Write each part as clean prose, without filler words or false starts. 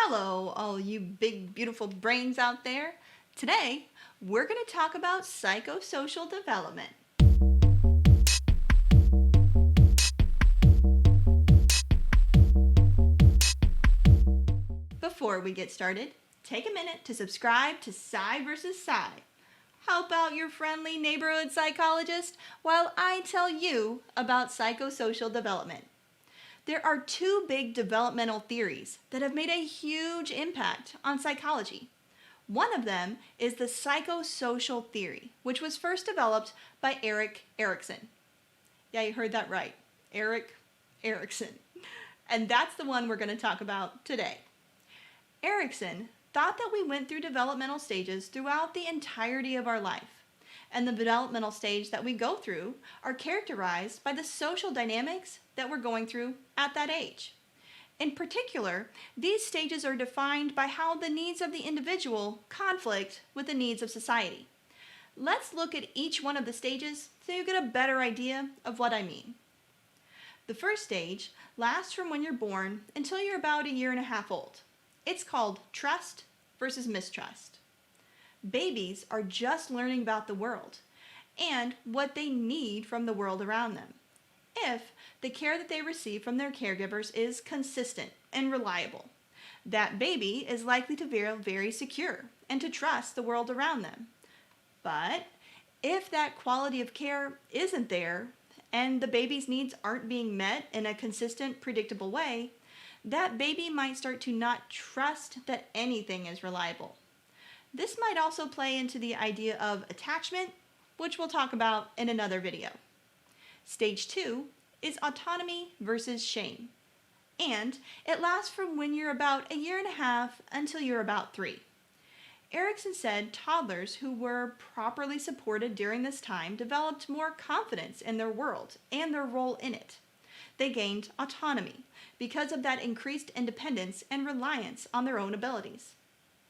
Hello, all you big, beautiful brains out there. Today, we're going to talk about psychosocial development. Before we get started, take a minute to subscribe to Psy vs. Psy. Help out your friendly neighborhood psychologist while I tell you about psychosocial development. There are two big developmental theories that have made a huge impact on psychology. One of them is the psychosocial theory, which was first developed by Erikson. Yeah, you heard that right. Erikson. And that's the one we're going to talk about today. Erikson thought that we went through developmental stages throughout the entirety of our life. And the developmental stage that we go through are characterized by the social dynamics that we're going through at that age. In particular, these stages are defined by how the needs of the individual conflict with the needs of society. Let's look at each one of the stages so you get a better idea of what I mean. The first stage lasts from when you're born until you're about a year and a half old. It's called trust versus mistrust. Babies are just learning about the world and what they need from the world around them. If the care that they receive from their caregivers is consistent and reliable, that baby is likely to feel very secure and to trust the world around them. But if that quality of care isn't there and the baby's needs aren't being met in a consistent, predictable way, that baby might start to not trust that anything is reliable. This might also play into the idea of attachment, which we'll talk about in another video. Stage 2 is autonomy versus shame, and it lasts from when you're about a year and a half until you're about 3. Erikson said toddlers who were properly supported during this time developed more confidence in their world and their role in it. They gained autonomy because of that increased independence and reliance on their own abilities.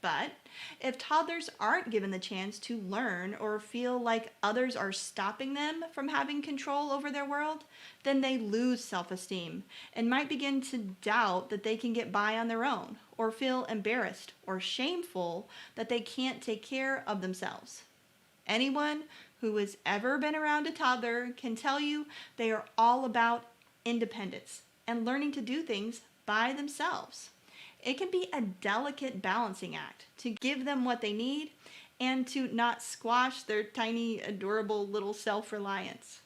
But if toddlers aren't given the chance to learn or feel like others are stopping them from having control over their world, then they lose self-esteem and might begin to doubt that they can get by on their own or feel embarrassed or shameful that they can't take care of themselves. Anyone who has ever been around a toddler can tell you they are all about independence and learning to do things by themselves. It can be a delicate balancing act to give them what they need and to not squash their tiny, adorable little self-reliance.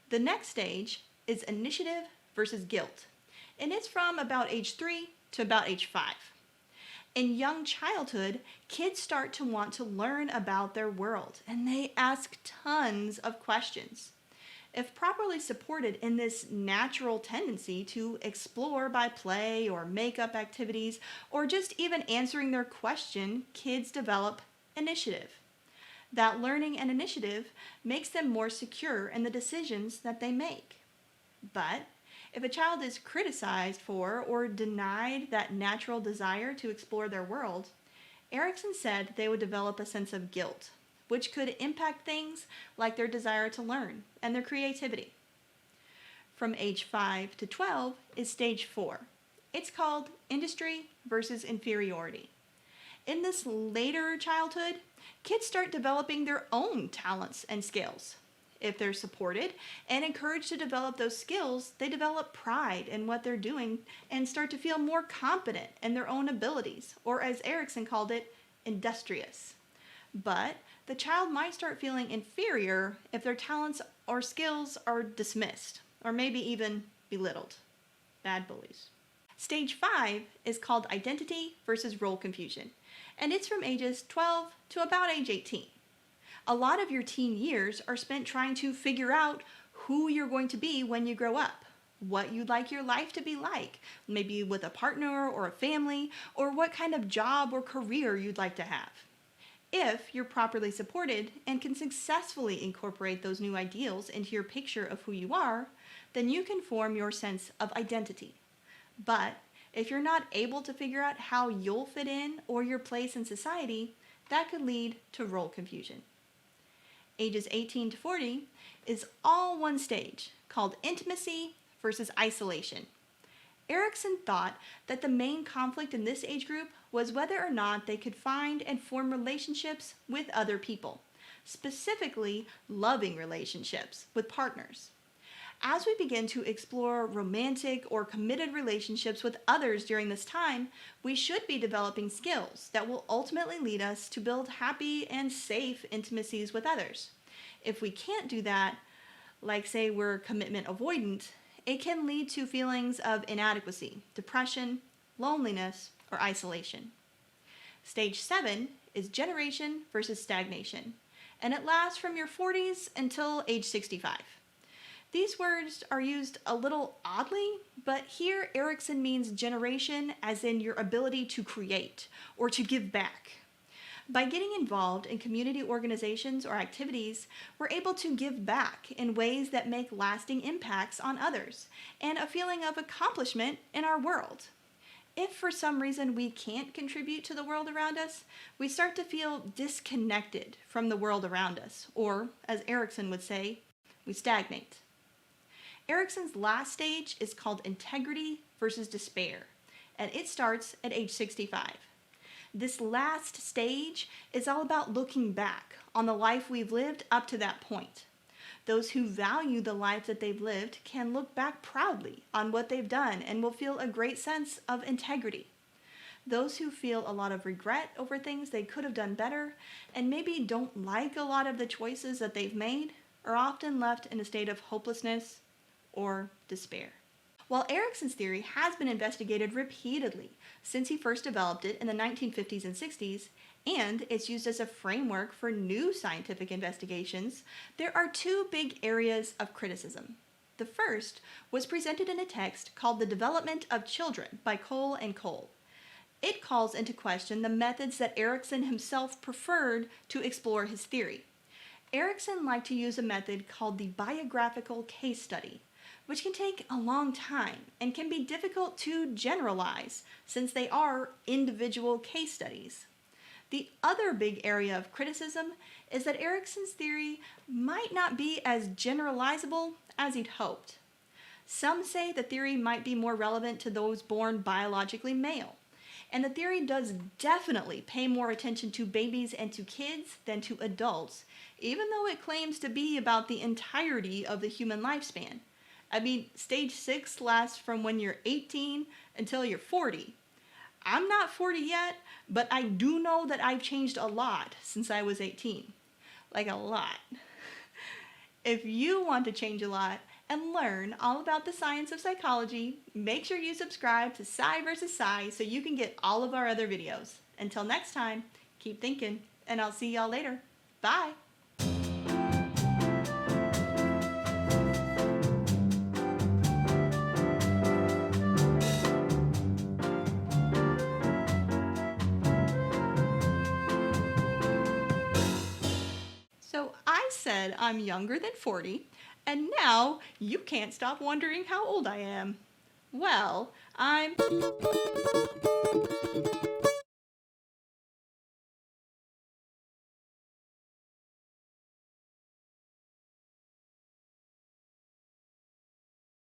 The next stage is initiative versus guilt, and it's from about age 3 to about age 5. In young childhood, kids start to want to learn about their world, and they ask tons of questions. If properly supported in this natural tendency to explore by play or make-up activities, or just even answering their question, kids develop initiative. That learning and initiative makes them more secure in the decisions that they make. But if a child is criticized for or denied that natural desire to explore their world, Erikson said they would develop a sense of guilt, which could impact things like their desire to learn and their creativity. From age 5 to 12 is stage 4. It's called industry versus inferiority. In this later childhood, kids start developing their own talents and skills. If they're supported and encouraged to develop those skills, they develop pride in what they're doing and start to feel more confident in their own abilities, or as Erikson called it, industrious. But the child might start feeling inferior if their talents or skills are dismissed, or maybe even belittled. Bad bullies. Stage 5 is called identity versus role confusion, and it's from ages 12 to about age 18. A lot of your teen years are spent trying to figure out who you're going to be when you grow up, what you'd like your life to be like, maybe with a partner or a family, or what kind of job or career you'd like to have. If you're properly supported and can successfully incorporate those new ideals into your picture of who you are, then you can form your sense of identity. But if you're not able to figure out how you'll fit in or your place in society, that could lead to role confusion. Ages 18 to 40 is all one stage called intimacy versus isolation. Erikson thought that the main conflict in this age group was whether or not they could find and form relationships with other people, specifically loving relationships with partners. As we begin to explore romantic or committed relationships with others during this time, we should be developing skills that will ultimately lead us to build happy and safe intimacies with others. If we can't do that, like say we're commitment avoidant, it can lead to feelings of inadequacy, depression, loneliness, or isolation. Stage 7 is generation versus stagnation, and it lasts from your 40s until age 65. These words are used a little oddly, but here Erikson means generation as in your ability to create or to give back. By getting involved in community organizations or activities, we're able to give back in ways that make lasting impacts on others and a feeling of accomplishment in our world. If for some reason we can't contribute to the world around us, we start to feel disconnected from the world around us, or, as Erikson would say, we stagnate. Erikson's last stage is called integrity versus despair, and it starts at age 65. This last stage is all about looking back on the life we've lived up to that point. Those who value the life that they've lived can look back proudly on what they've done and will feel a great sense of integrity. Those who feel a lot of regret over things they could have done better and maybe don't like a lot of the choices that they've made are often left in a state of hopelessness or despair. While Erikson's theory has been investigated repeatedly since he first developed it in the 1950s and 60s, and it's used as a framework for new scientific investigations, there are two big areas of criticism. The first was presented in a text called The Development of Children by Cole and Cole. It calls into question the methods that Erikson himself preferred to explore his theory. Erikson liked to use a method called the biographical case study, which can take a long time and can be difficult to generalize since they are individual case studies. The other big area of criticism is that Erikson's theory might not be as generalizable as he'd hoped. Some say the theory might be more relevant to those born biologically male, and the theory does definitely pay more attention to babies and to kids than to adults, even though it claims to be about the entirety of the human lifespan. I mean, stage 6 lasts from when you're 18 until you're 40. I'm not 40 yet, but I do know that I've changed a lot since I was 18. Like a lot. If you want to change a lot and learn all about the science of psychology, make sure you subscribe to Psy vs. Psy so you can get all of our other videos. Until next time, keep thinking, and I'll see y'all later. Bye! So I said I'm younger than 40, and now you can't stop wondering how old I am. Well, I'm...